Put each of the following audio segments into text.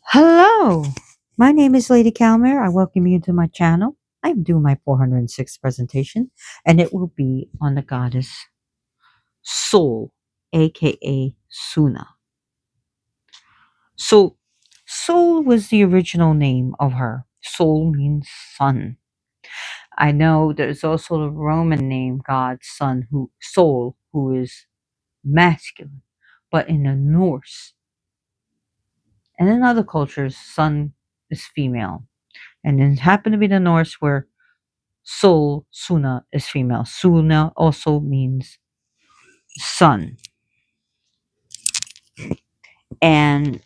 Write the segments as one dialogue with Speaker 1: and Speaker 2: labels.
Speaker 1: Hello, my name is Lady Calmer. I welcome you to my channel. I'm doing my 406th presentation, and it will be on the goddess Sol, aka Sunna. So, Sol was the original name of her. Sol means sun. I know there's also the Roman name god sun, who Sol, who is masculine, but in the Norse and in other cultures, sun is female. And it happened to be the Norse where Sol, Suna, is female. Suna also means sun. And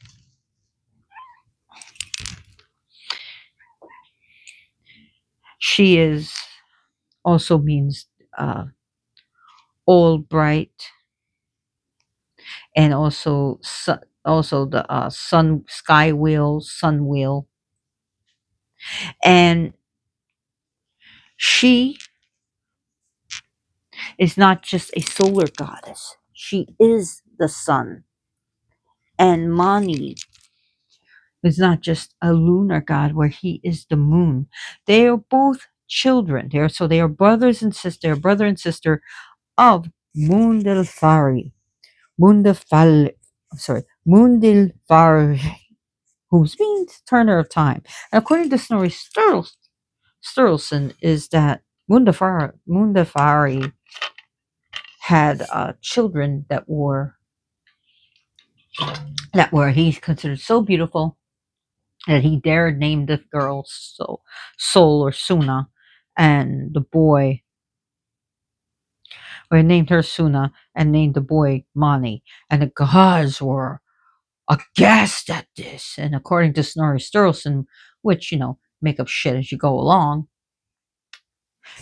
Speaker 1: she is also means uh, all bright, and also also the sun sky wheel, sun wheel. And she is not just a solar goddess. She is the sun. And Mani is not just a lunar god where he is the moon. They are both children. They are brothers and sister, brother and sister of Mundilfari. Mundafal sorry, Mundilfari, who means turner of time. And according to Snorri Sturluson, is that Mundafari had children that were he considered so beautiful that he dared name the girl Sol or Suna, and the boy, or he named her Suna and named the boy Mani. And the gods were aghast at this. And according to Snorri Sturluson, which, make up shit as you go along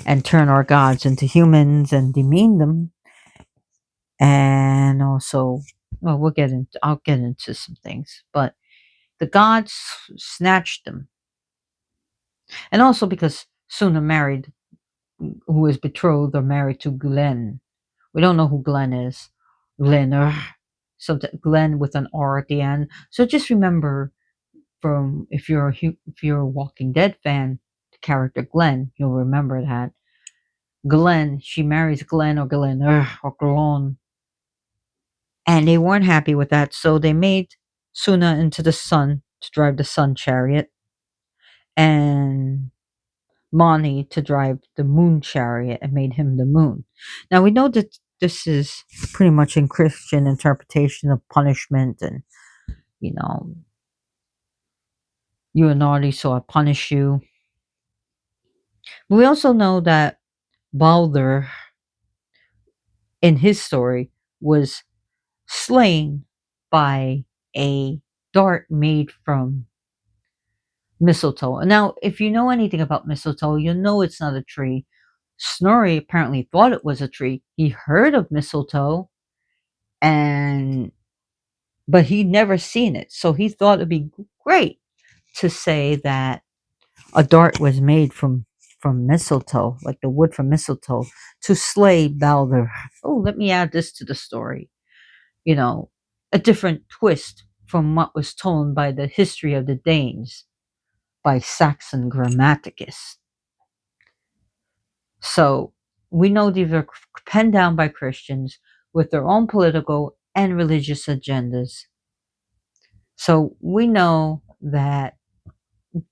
Speaker 1: and turn our gods into humans and demean them. And also, well, I'll get into some things, but the gods snatched them. And also because Suna married, who is betrothed or married to Glenn. We don't know who Glenn is. Glenn, so Glenn with an R at the end. So just remember, from if you're a Walking Dead fan, the character Glenn, you'll remember that Glenn. She marries Glenn or Glenn or Glon, and they weren't happy with that, so they made Suna into the sun to drive the sun chariot, and Mani to drive the moon chariot, and made him the moon. Now we know that this is pretty much in Christian interpretation of punishment, and you know, you are naughty, so I punish you. But we also know that Balder, in his story, was slain by a dart made from mistletoe. Now, if you know anything about mistletoe, you know it's not a tree. Snorri apparently thought it was a tree. He heard of mistletoe, and but he'd never seen it. So he thought it'd be great to say that a dart was made from mistletoe, like the wood from mistletoe, to slay Balder. Oh, let me add this to the story. You know, a different twist from what was told by the history of the Danes by Saxon Grammaticus. So we know these are penned down by Christians with their own political and religious agendas. So we know that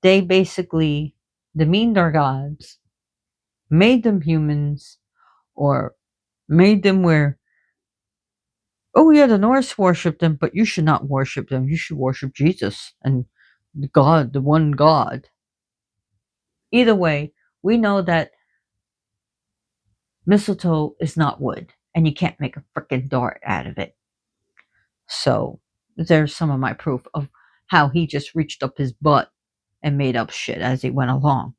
Speaker 1: they basically demeaned our gods, made them humans, or made them where, oh yeah, the Norse worship them, but you should not worship them. You should worship Jesus and God, the one God. Either way, we know that mistletoe is not wood, and you can't make a freaking dart out of it. So there's some of my proof of how he just reached up his butt and made up shit as he went along.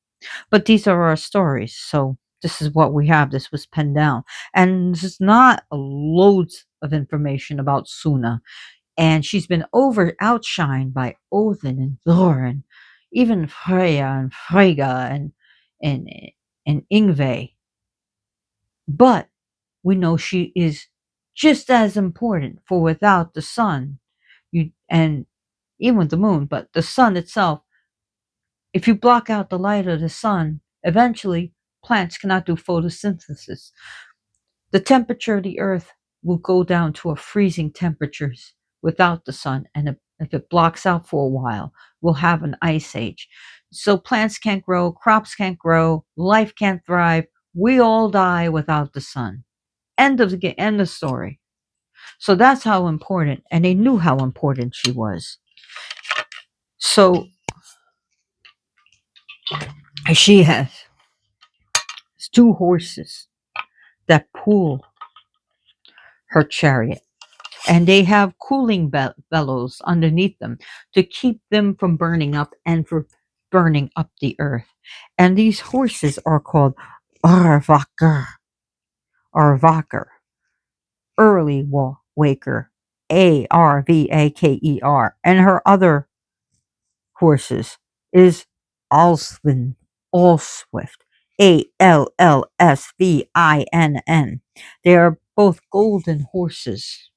Speaker 1: But these are our stories, so this is what we have. This was penned down, and this is not loads of information about Suna. And she's been outshined by Odin and Thor, and even Freya and Freyja and and Ingve. But we know she is just as important, for without the sun, you and even with the moon, but the sun itself, if you block out the light of the sun, eventually plants cannot do photosynthesis. The temperature of the earth will go down to a freezing temperatures without the sun, and if it blocks out for a while, we'll have an ice age. So plants can't grow, crops can't grow, life can't thrive. We all die without the sun. End of story. So that's how important, and they knew how important she was. So she has two horses that pull her chariot, and they have cooling bellows underneath them to keep them from burning up and for burning up the earth. And these horses are called Arvaker, Arvaker, early waker, Arvaker, and her other horses is Alsvin, Allswift, Allsvinn. They are both golden horses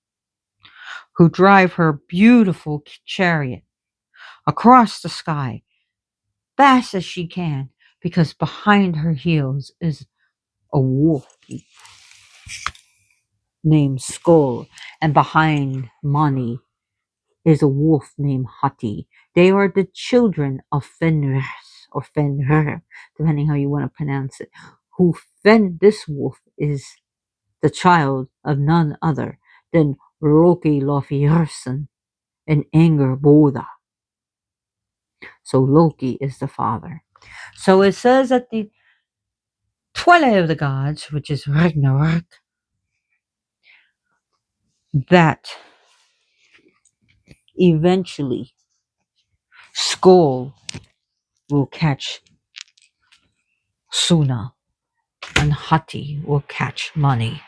Speaker 1: who drive her beautiful chariot across the sky fast as she can, because behind her heels is a wolf named Skull, and behind Mani is a wolf named Hati. They are the children of Fenris or Fenrir, depending how you want to pronounce it. This wolf is the child of none other than Loki Lofierson and Anger Boda. So Loki is the father. So it says at the twilight of the gods, which is Ragnarok, that eventually Skoll will catch Sunna and Hati will catch Mani,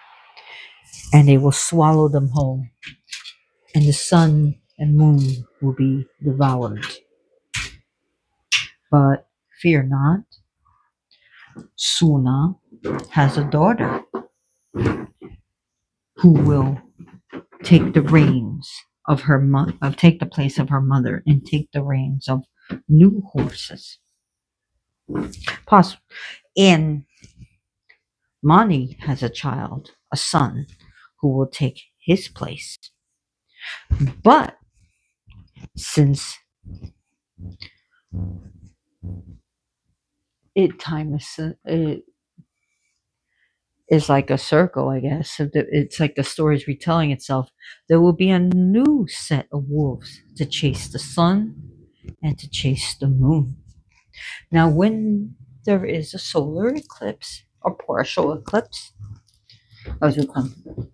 Speaker 1: and they will swallow them whole, and the sun and moon will be devoured. But fear not, Sunna has a daughter who will take the reins of take the place of her mother and take the reins of new horses. And Mani has a child, a son, who will take his place. But since time is like a circle, I guess. It's like the story is retelling itself. There will be a new set of wolves to chase the sun and to chase the moon. Now, when there is a solar eclipse or partial eclipse, as we come,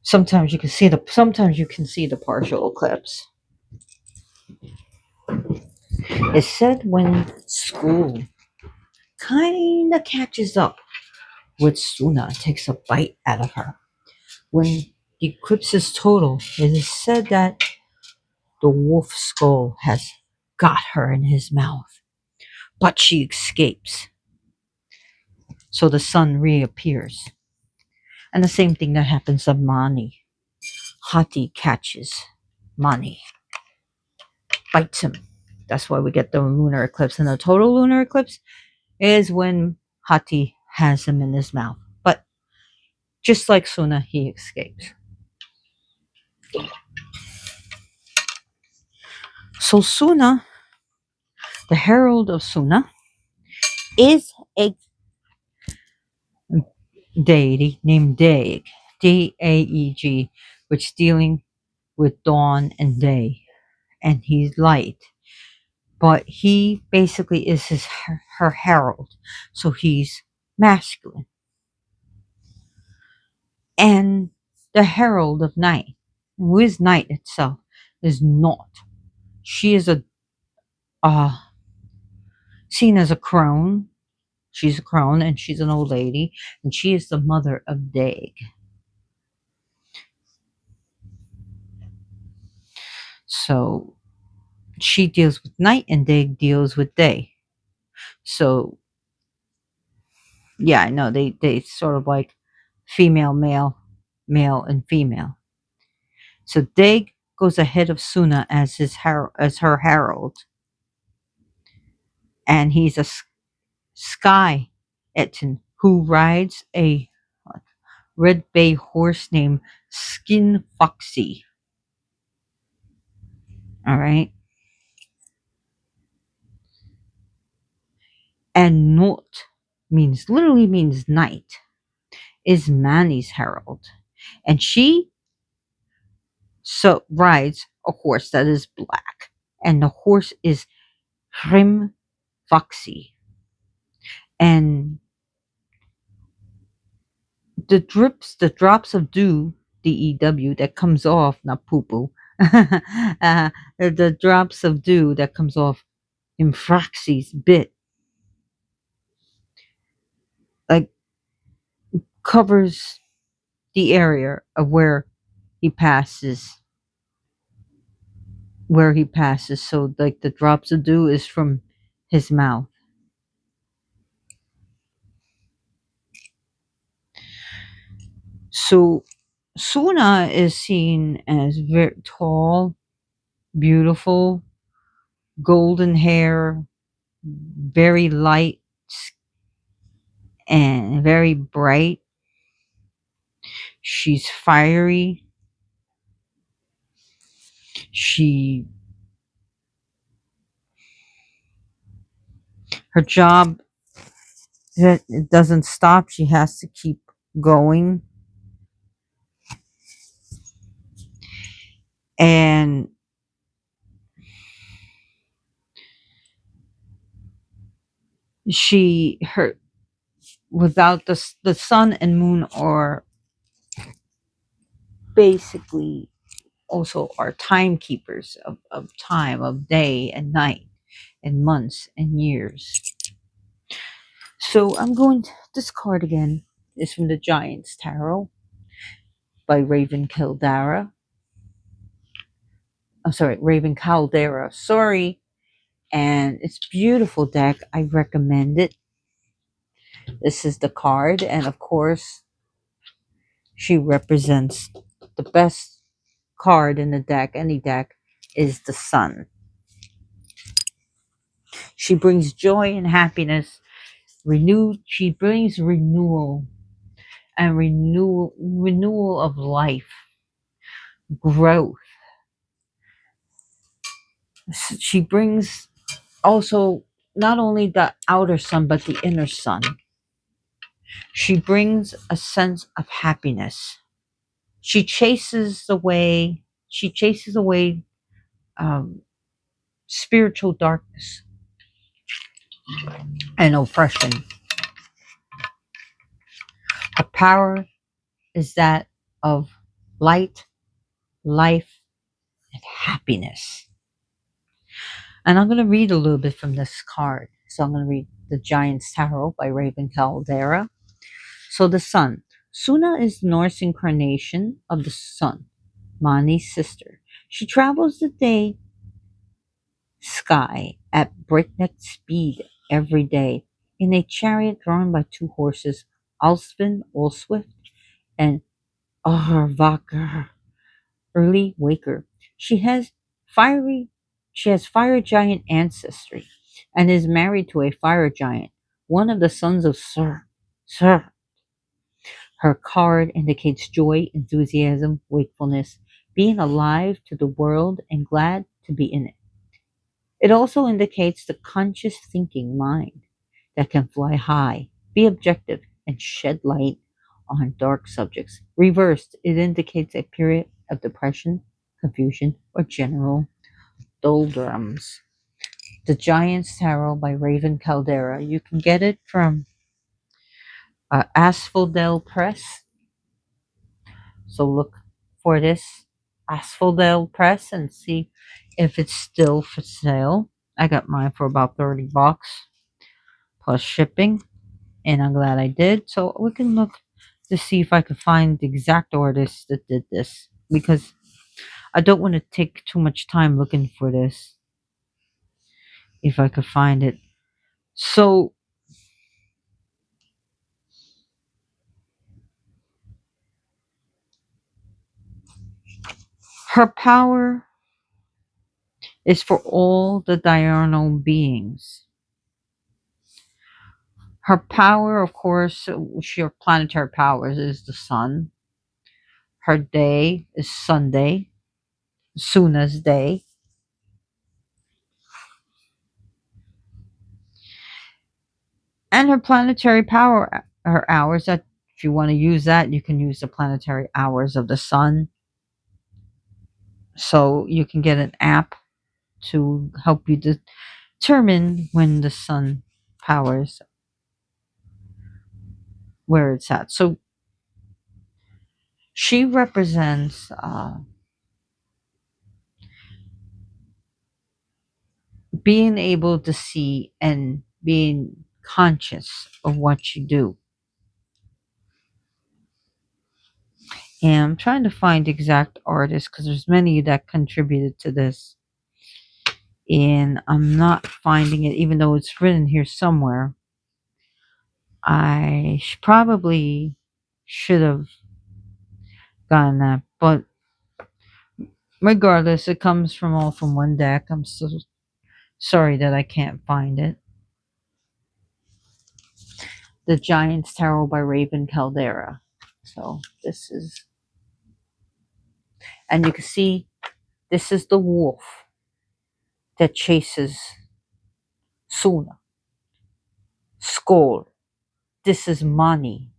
Speaker 1: sometimes you can see the partial eclipse. It's said when school kind of catches up with Suna, takes a bite out of her. When the eclipse is total, it is said that the wolf skull has got her in his mouth, but she escapes. So the sun reappears. And the same thing that happens to Mani. Hati catches Mani, bites him. That's why we get the lunar eclipse. And the total lunar eclipse is when Hati has him in his mouth. But just like Suna, he escapes. So Suna, the herald of Suna, is a deity named Daeg, Daeg, which is dealing with dawn and day, and he's light. But he basically is her herald, so he's masculine. And the herald of night, who is night itself, is not. She is uh, seen as a crone. She's a crone, and she's an old lady, and she is the mother of Daeg. So she deals with night, and Daeg deals with day. So yeah, I know they sort of like female, male, male, and female. So Daeg goes ahead of Sunna as as her herald, and he's a sky Etin who rides a red bay horse named Skin Foxy. All right, and Not means literally means night is Mani's herald, and she rides a horse that is black, and the horse is Hrim Foxy, and the drops of dew, DEW, that comes off, not poo poo, the drops of dew that comes off in Foxy's bit, like covers the area of he passes, where he passes. So like the drops of dew is from his mouth. So Suna is seen as very tall, beautiful, golden hair, very light and very bright. She's fiery. She Her job, it doesn't stop. She has to keep going, and her without the sun and moon are basically also are timekeepers of time, of day and night and months and years. So I'm going to, this card again is from the Giant's Tarot by Raven Caldera. I'm sorry, Raven Caldera. Sorry. And it's beautiful deck. I recommend it. This is the card, and of course, she represents the best card in the deck, any deck, is the Sun. She brings joy and happiness, she brings renewal and renewal of life, growth. She brings also not only the outer sun but the inner sun. She brings a sense of happiness. She chases away um, spiritual darkness and oppression. Her power is that of light, life, and happiness. And I'm going to read a little bit from this card. So I'm going to read The Giant's Tarot by Raven Caldera. So the sun. Suna is the Norse incarnation of the sun, Mani's sister. She travels the day sky at breakneck speed every day in a chariot drawn by two horses, Alsvin, Allswift, and Ahrvaker, early waker. She has fiery she has fire giant ancestry and is married to a fire giant, one of the sons of Sir. Her card indicates joy, enthusiasm, wakefulness, being alive to the world and glad to be in it. It also indicates the conscious thinking mind that can fly high, be objective, and shed light on dark subjects. Reversed, it indicates a period of depression, confusion, or general doldrums. The Giant's Tarot by Raven Caldera. You can get it from Asphodel Press. So look for this Asphodel Press and see if it's still for sale. I got mine for about $30 plus shipping, and I'm glad I did. So we can look to see if I can find the exact artist that did this, because I don't want to take too much time looking for this if I could find it. So Her power is for all the diurnal beings. Her power, of course, her planetary powers is the sun. Her day is Sunday, Sunna's day. And her planetary power, her hours, that if you want to use that, you can use the planetary hours of the sun. So you can get an app to help you determine when the sun powers, where it's at. So she represents being able to see and being conscious of what you do. And I'm trying to find exact artists because there's many that contributed to this, and I'm not finding it, even though it's written here somewhere. I probably should have gotten that, but regardless, it comes from all from one deck. I'm so sorry that I can't find it. The Giant's Tarot by Raven Caldera. So this is, and you can see this is the wolf that chases Suna. Skull. This is Mani.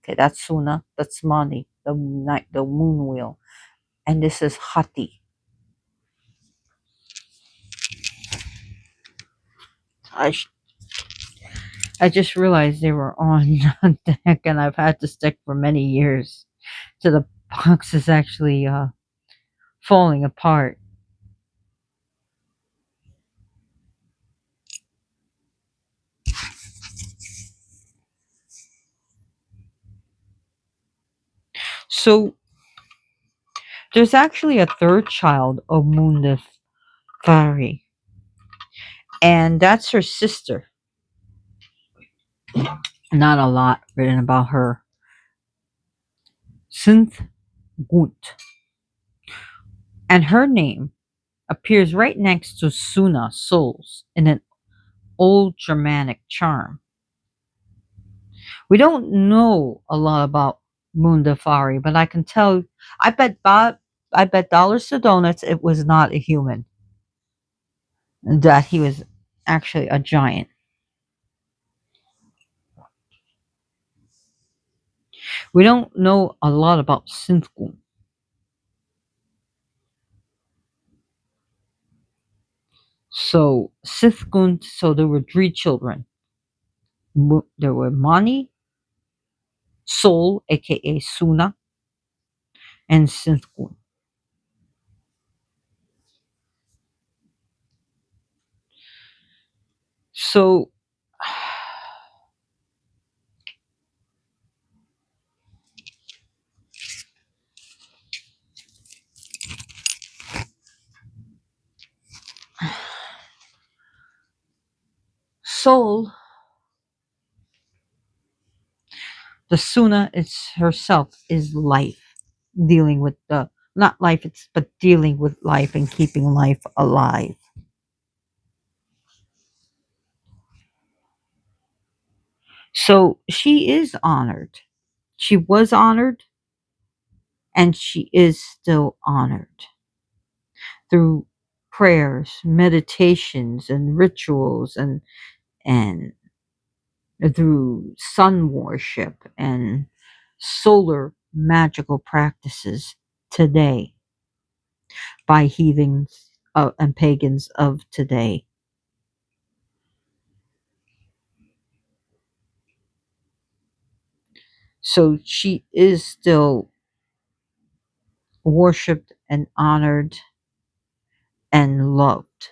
Speaker 1: Okay, that's Suna. That's Mani, the night, the moon wheel, and this is Hati. I sh- I just realized they were on deck, and I've had to stick for many years. So the box is actually falling apart. So there's actually a third child of Mundaf Fari, and that's her sister. Not a lot written about her. Synth Gunt. And her name appears right next to Suna souls in an old Germanic charm. We don't know a lot about Mundafari, but I can tell. I bet I bet dollars to donuts it was not a human. That he was actually a giant. We don't know a lot about Synthgun. So Sithgun. So there were three children. There were Mani, Sol, aka Suna, and Synthgun. So Sol, the Suna it's herself is life, dealing with the not life, it's but dealing with life and keeping life alive. So she is honored. She was honored, and she is still honored through prayers, meditations, and rituals, and through sun worship and solar magical practices today by heathens and pagans of today. So she is still worshipped and honored and loved.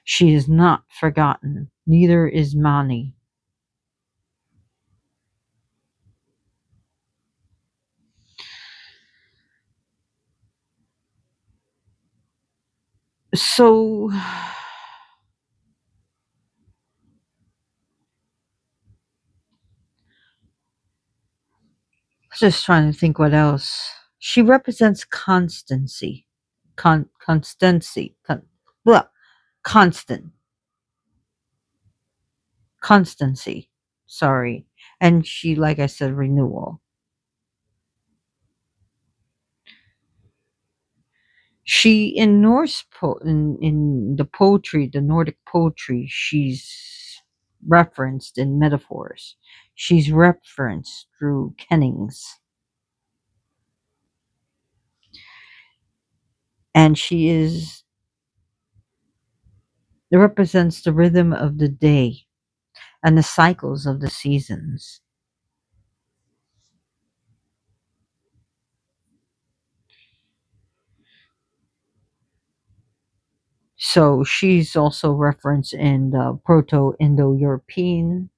Speaker 1: She is not forgotten, neither is Mani. So, just trying to think what else. She represents constancy, constancy, well, constant, constancy. Sorry, and she, like I said, renewal. She in in the poetry, the Nordic poetry, she's referenced in metaphors. She's referenced through kennings, and she is it represents the rhythm of the day and the cycles of the seasons. So she's also referenced in the Proto-Indo-European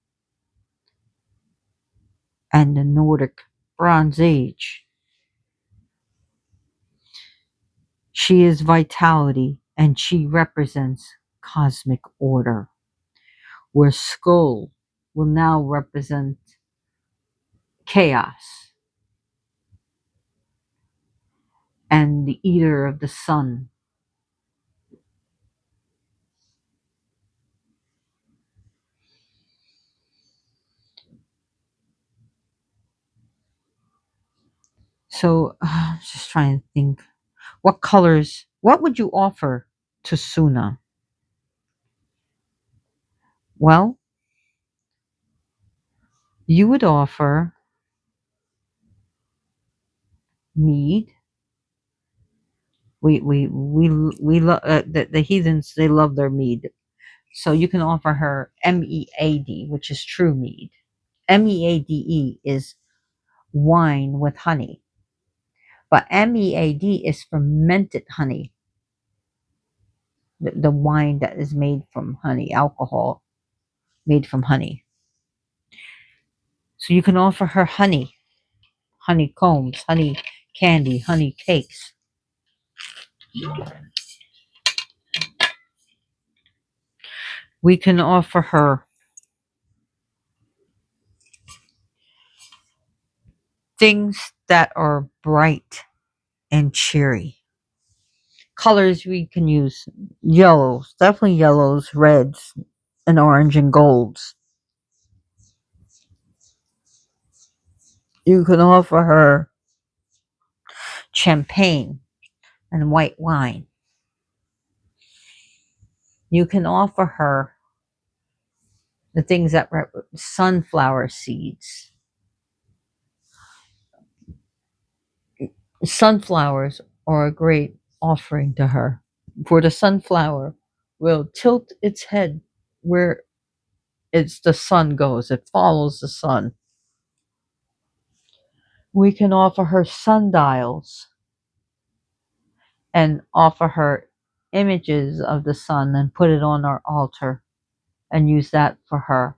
Speaker 1: and the Nordic Bronze Age. She is vitality and she represents cosmic order, where skull will now represent chaos and the eater of the sun. So, just trying to think. What would you offer to Suna? Well, you would offer mead. The heathens, they love their mead. So you can offer her mead, which is true mead. Meade is wine with honey, but mead is fermented honey, the wine that is made from honey, alcohol made from honey. So you can offer her honey, honeycombs, honey candy, honey cakes. We can offer her things that are bright and cheery. Colors we can use: yellows, definitely yellows, reds, and orange and golds. You can offer her champagne and white wine. You can offer her the things that sunflower seeds. Sunflowers are a great offering to her. For the sunflower will tilt its head where the sun goes. It follows the sun. We can offer her sundials and offer her images of the sun and put it on our altar and use that for her.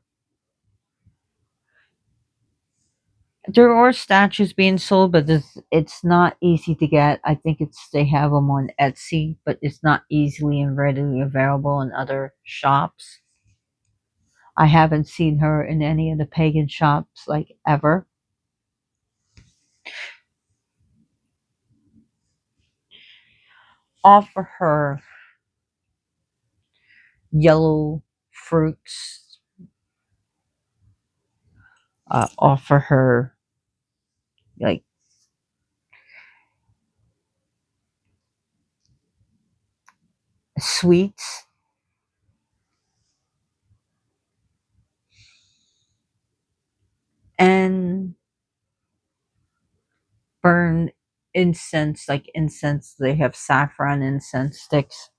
Speaker 1: There are statues being sold, but it's not easy to get. I think they have them on Etsy, but it's not easily and readily available in other shops. I haven't seen her in any of the pagan shops like ever. Offer her yellow fruits. Offer her like sweets and burn incense, like incense. They have saffron incense sticks,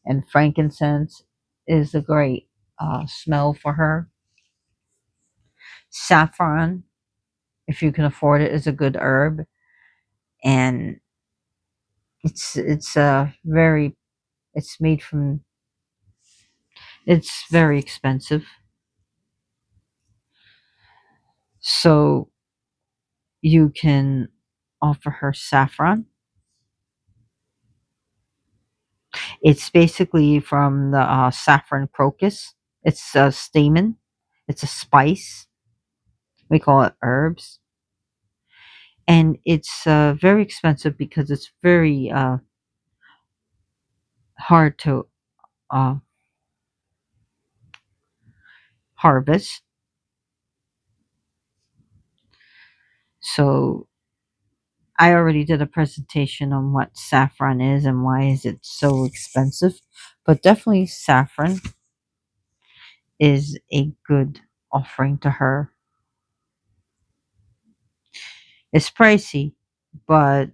Speaker 1: and frankincense is a great smell for her. Saffron, if you can afford it, is a good herb, and it's a very it's made from it's very expensive. So you can offer her saffron. It's basically from the saffron crocus. It's a stamen. It's a spice. We call it herbs. and it's very expensive because it's very hard to uh, harvest. So I already did a presentation on what saffron is and why is it so expensive, but definitely saffron is a good offering to her. It's pricey, but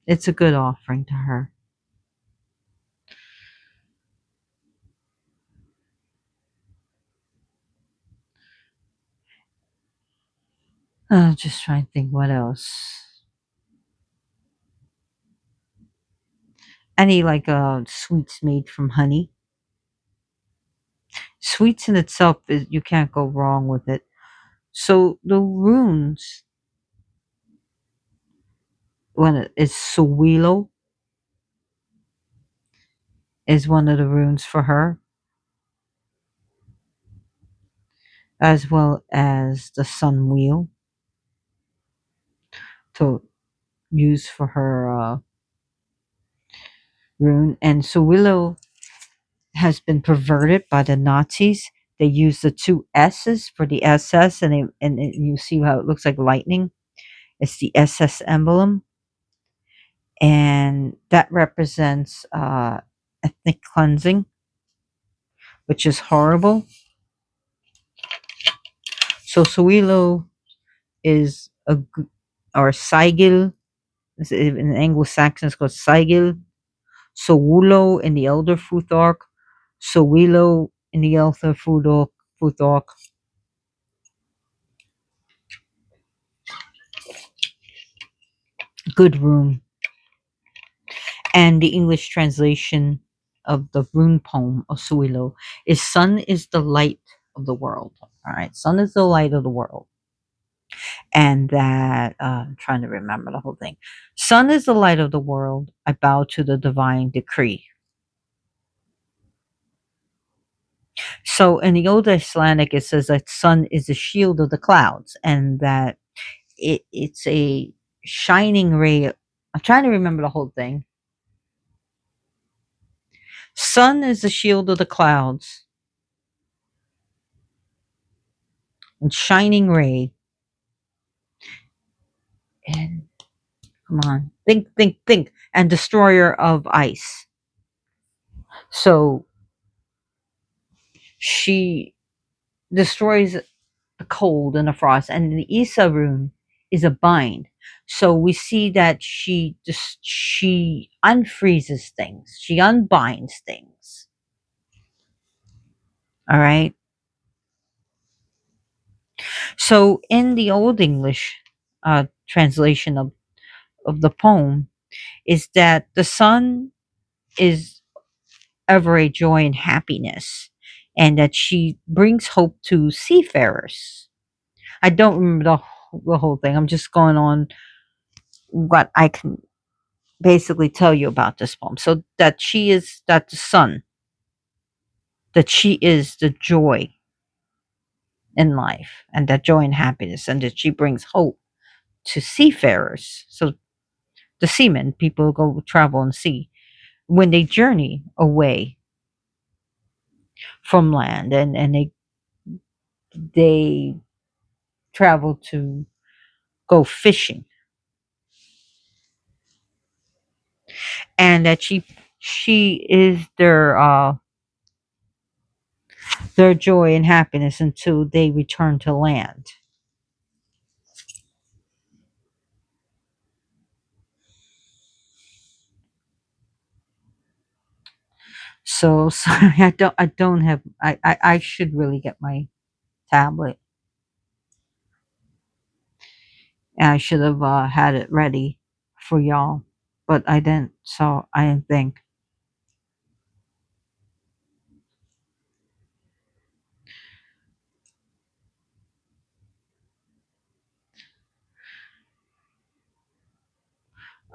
Speaker 1: it's a good offering to her. Just trying to think what else. Any like sweets made from honey. Sweets in itself is you can't go wrong with it. So the runes when it is Suwilo is one of the runes for her, as well as the sun wheel to use for her rune. And Suwilo has been perverted by the Nazis. They use the two S's for the SS, you see how it looks like lightning. It's the SS emblem, and that represents ethnic cleansing, which is horrible. So Suwilo is or Sigil. In Anglo-Saxon, it's called Sigil. Sowulo in the Elder Futhark. Sowilo in the Elder Futhark. Good rune. And the English translation of the rune poem of Suilo is sun is the light of the world. All right, sun is the light of the world. And that, I'm trying to remember the whole thing. Sun is the light of the world. I bow to the divine decree. So in the Old Icelandic, it says that sun is the shield of the clouds and that it's a shining ray. I'm trying to remember the whole thing. Sun is the shield of the clouds and shining ray. And come on, think, think, think, and destroyer of ice. So she destroys the cold and the frost, and the Isa rune is a bind. So we see that she unfreezes things, she unbinds things. All right. So in the Old English translation of the poem, is that the sun is ever a joy and happiness, and that she brings hope to seafarers. I don't remember the whole thing. I'm just going on what I can basically tell you about this poem. So that she is that the sun, that she is the joy in life, and that joy and happiness, and that she brings hope to seafarers. So the seamen, people who go travel and sea, when they journey away from land, and they travel to go fishing, and that she is their joy and happiness until they return to land. So sorry, I don't have I should really get my tablet. And I should have had it ready for y'all, but I didn't. So I didn't think.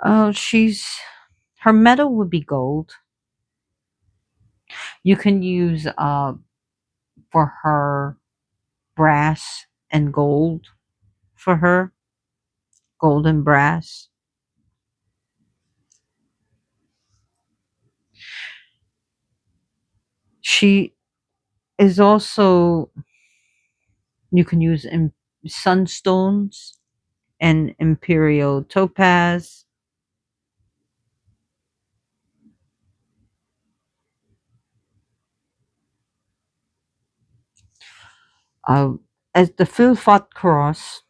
Speaker 1: Oh, she's her metal would be gold. You can use for her brass and gold for her golden brass. She is also, you can use sunstones and imperial topaz. Uh, as the Philfot cross,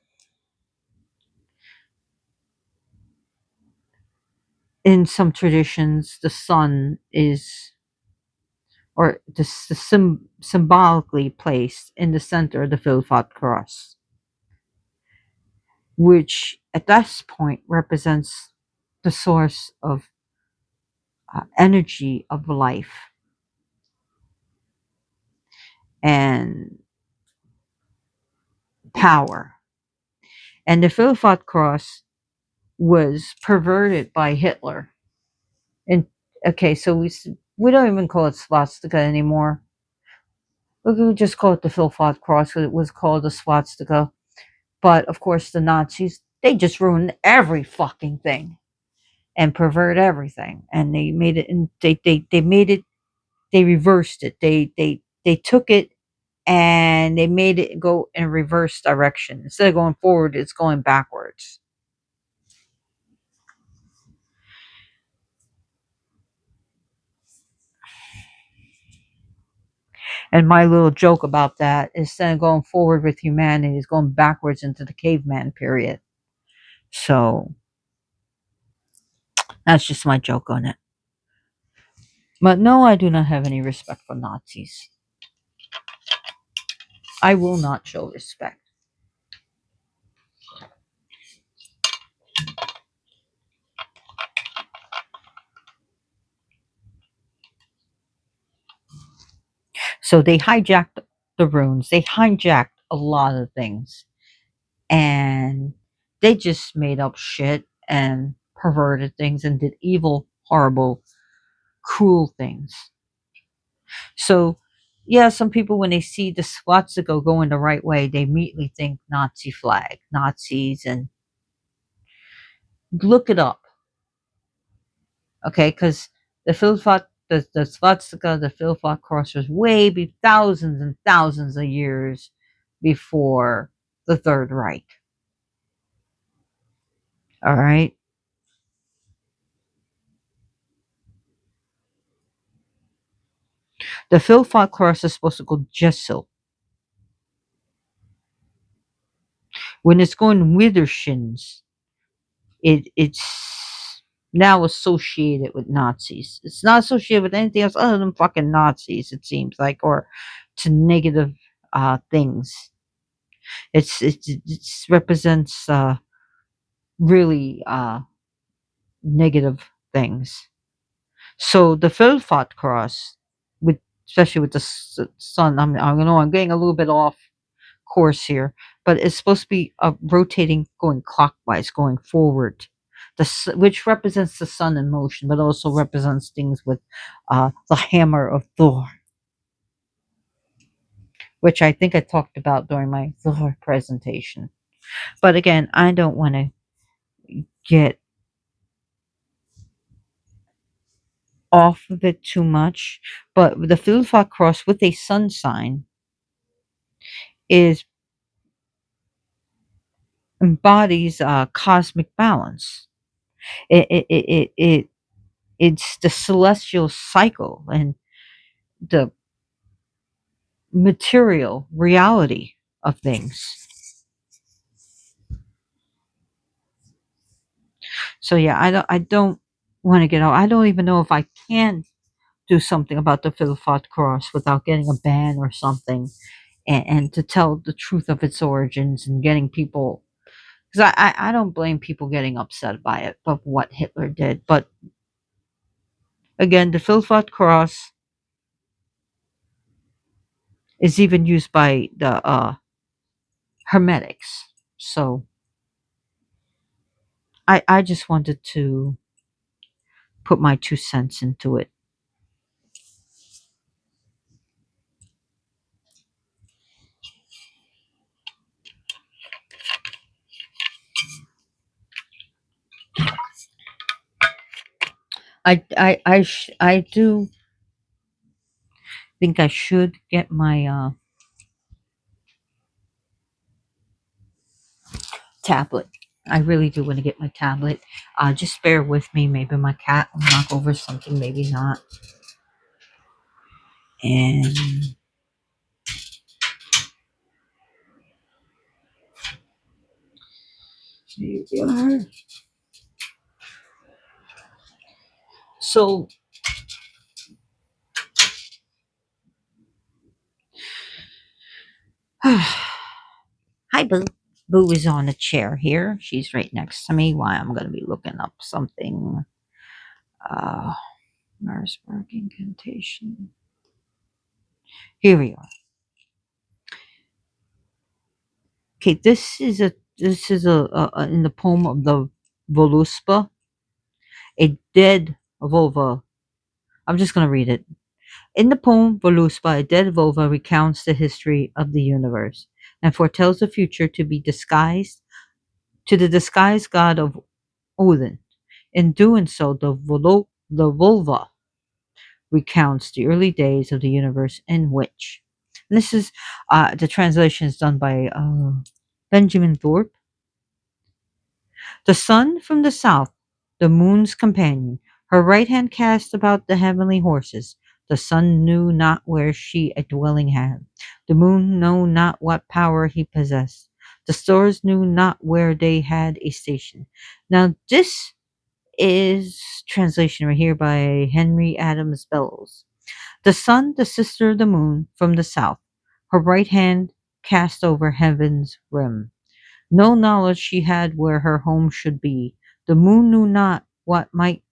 Speaker 1: in some traditions, the sun is, or symbolically placed in the center of the Philfot cross, which at this point represents the source of energy of life and power. And the Philfot cross was perverted by Hitler. And okay, so we don't even call it swastika anymore. We would just call it the Philfot cross because it was called a swastika. But of course, the Nazis, they just ruined every fucking thing and pervert everything. And they made it, and they made it, they reversed it. They took it and they made it go in a reverse direction. Instead of going forward, it's going backwards. And my little joke about that is instead of going forward with humanity, is going backwards into the caveman period. So that's just my joke on it. But no, I do not have any respect for Nazis. I will not show respect. So they hijacked the runes. They hijacked a lot of things. And they just made up shit and perverted things and did evil, horrible, cruel things. So, yeah, some people, when they see the swastika going the right way, they immediately think Nazi flag, Nazis, and look it up, okay? Because the swastika, the Philfot cross was thousands and thousands of years before the Third Reich. All right. The Philfot cross is supposed to go gesso. When it's going Withershins, it's now associated with Nazis. It's not associated with anything else other than fucking Nazis, it seems like, or to negative things. It's represents really negative things. So the Philfot cross, with especially with the sun, I know I'm getting a little bit off course here, but it's supposed to be rotating, going clockwise, going forward. Which represents the sun in motion, but also represents things with the hammer of Thor, which I think I talked about during my Thor presentation. But again, I don't want to get off of it too much. But the Philfot cross with a sun sign is embodies cosmic balance. It's the celestial cycle and the material reality of things. So yeah, I don't want to get out. I don't even know if I can do something about the Philfot cross without getting a ban or something, and to tell the truth of its origins and getting people, because I don't blame people getting upset by it, but what Hitler did. But again, the Philfot cross is even used by the Hermetics. So I just wanted to put my 2 cents into it. I do think I should get my tablet. I really do want to get my tablet. Just bear with me. Maybe my cat will knock over something. Maybe not. And here we are. So, hi, Boo. Boo is on a chair here. She's right next to me while I'm going to be looking up something. Uh, Norse incantation. Here we are. Okay, this is in the poem of the Voluspa, a dead vulva. I'm just going to read it. In the poem Voluspa, a dead vulva recounts the history of the universe and foretells the future to be disguised to the disguised god of Odin. In doing so, the vulva recounts the early days of the universe in which. And this is the translation is done by Benjamin Thorpe. The sun from the south, the moon's companion, her right hand cast about the heavenly horses. The sun knew not where she a dwelling had. The moon knew not what power he possessed. The stars knew not where they had a station. Now this is translation right here by Henry Adams Bellows. The sun, the sister of the moon, from the south, her right hand cast over heaven's rim. No knowledge she had where her home should be. The moon knew not what might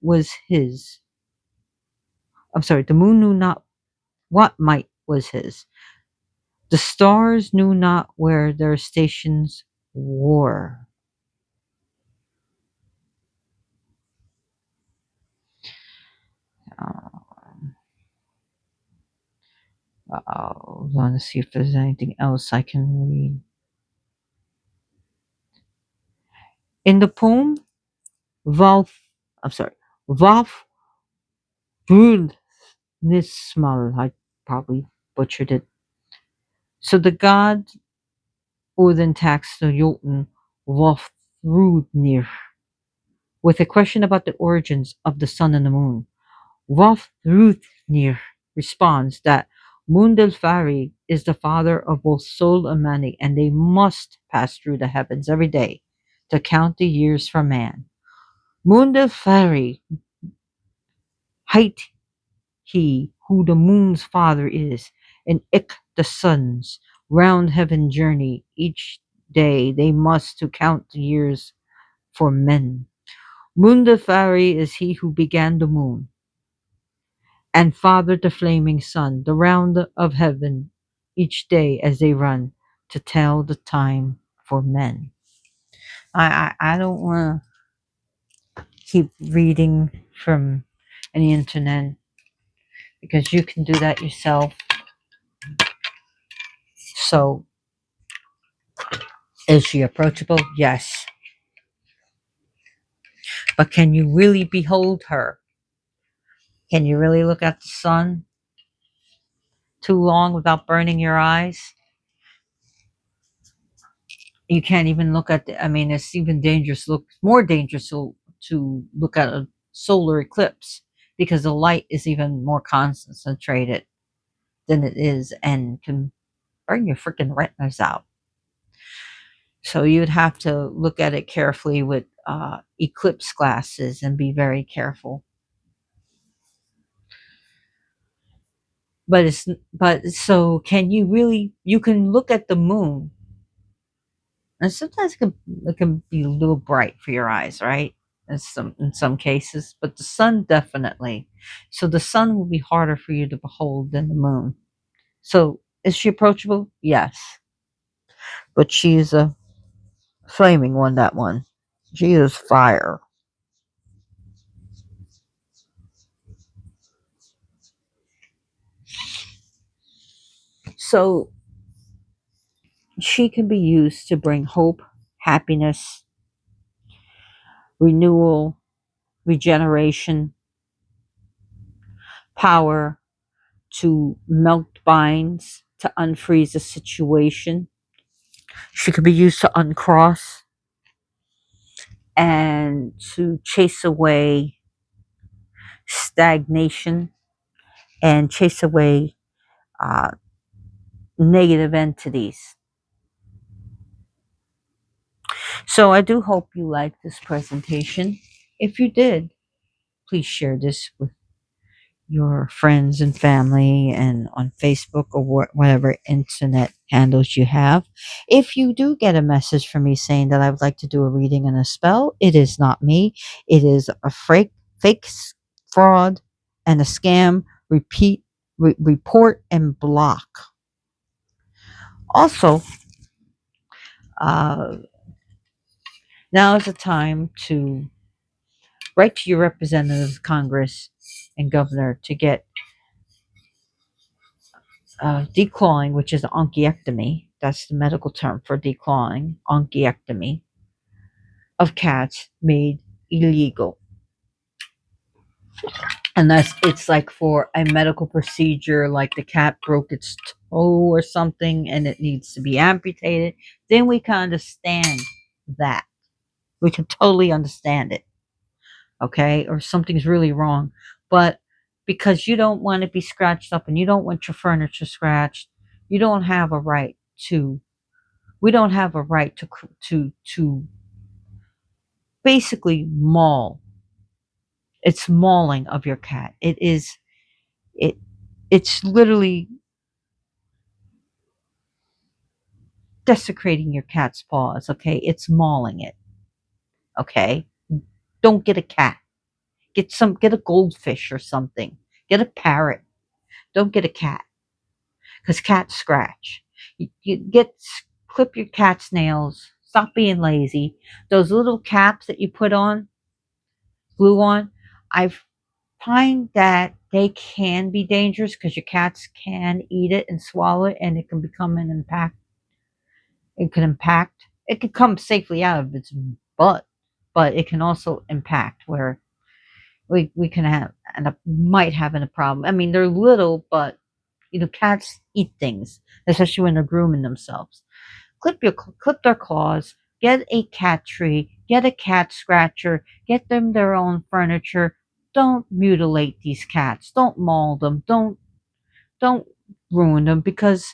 Speaker 1: was his. I'm sorry, the moon knew not what might was his. The stars knew not where their stations were. I want to see if there's anything else I can read. In the poem, Valf, I'm sorry, Valf Nismal, I probably butchered it. So the god Odin taxed the Jotun Vafthrudnir with a question about the origins of the sun and the moon. Vafthrudnir responds that Mundalfari is the father of both soul and mani, and they must pass through the heavens every day to count the years for man. Mundalfari height he who the moon's father is, and Ik the sun's round heaven journey each day they must to count the years for men. Mundafari is he who began the moon and fathered the flaming sun, the round of heaven each day as they run to tell the time for men. I don't want to keep reading from any internet because you can do that yourself. So, is she approachable? Yes. But can you really behold her? Can you really look at the sun too long without burning your eyes? You can't even look at the, I mean, it's even dangerous, look more dangerous to look at a solar eclipse because the light is even more concentrated than it is and can burn your freaking retinas out. So you'd have to look at it carefully with eclipse glasses and be very careful. But so can you really, you can look at the moon and sometimes it can be a little bright for your eyes, right? In some cases, but the sun definitely. So the sun will be harder for you to behold than the moon. So is she approachable? Yes, but she is a flaming one. That one, she is fire. So she can be used to bring hope, happiness, renewal, regeneration. power to melt binds, to unfreeze a situation. She could be used to uncross and to chase away stagnation and chase away uh, negative entities. So I do hope you liked this presentation. If you did, please share this with your friends and family and on Facebook or whatever internet handles you have. If you do get a message from me saying that I would like to do a reading and a spell, it is not me. It is a fake fraud and a scam. Report and block. Also, uh, now is the time to write to your representatives, Congress, and governor to get declawing, which is onchiectomy. That's the medical term for declawing, onchiectomy of cats made illegal. And it's like for a medical procedure, like the cat broke its toe or something and it needs to be amputated. Then we can understand that. We can totally understand it. Okay? Or something's really wrong. But because you don't want to be scratched up and you don't want your furniture scratched, you don't have a right to we don't have a right to basically maul. It's mauling of your cat. It it's literally desecrating your cat's paws, okay? It's mauling it. Okay? Don't get a cat. Get a goldfish or something. Get a parrot. Don't get a cat. Because cats scratch. You clip your cat's nails. Stop being lazy. Those little caps that you put on, glue on, I find that they can be dangerous because your cats can eat it and swallow it, and it can become an impact. It can impact. It can come safely out of its butt, but it can also impact where we can have and might have a problem. I mean, they're little, but cats eat things, especially when they're grooming themselves. Clip their claws. Get a cat tree. Get a cat scratcher. Get them their own furniture. Don't mutilate these cats. Don't maul them. Don't ruin them because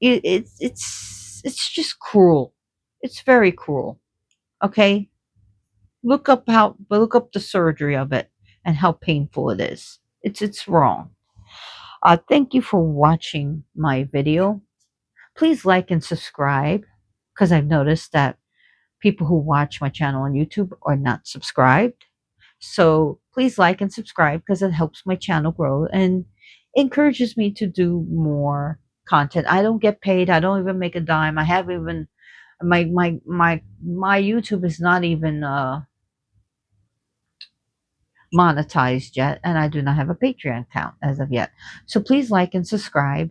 Speaker 1: it's just cruel. It's very cruel. Okay, look up the surgery of it and how painful it is. It's wrong. Thank you for watching my video. Please like and subscribe because I've noticed that people who watch my channel on YouTube are not subscribed. So please like and subscribe because it helps my channel grow and encourages me to do more content. I don't get paid. I don't even make a dime. I haven't even my YouTube is not even monetized yet, and I do not have a Patreon account as of yet. So please like and subscribe.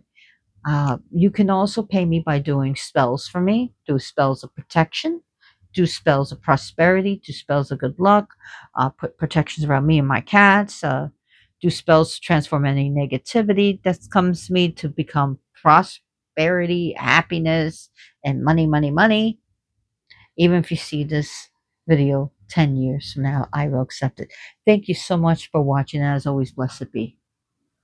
Speaker 1: You can also pay me by doing spells for me, do spells of protection, do spells of prosperity, do spells of good luck, put protections around me and my cats, do spells to transform any negativity that comes to me to become prosperity, happiness, and money, money, money. Even if you see this video 10 years from now, I will accept it. Thank you so much for watching. As always, blessed be.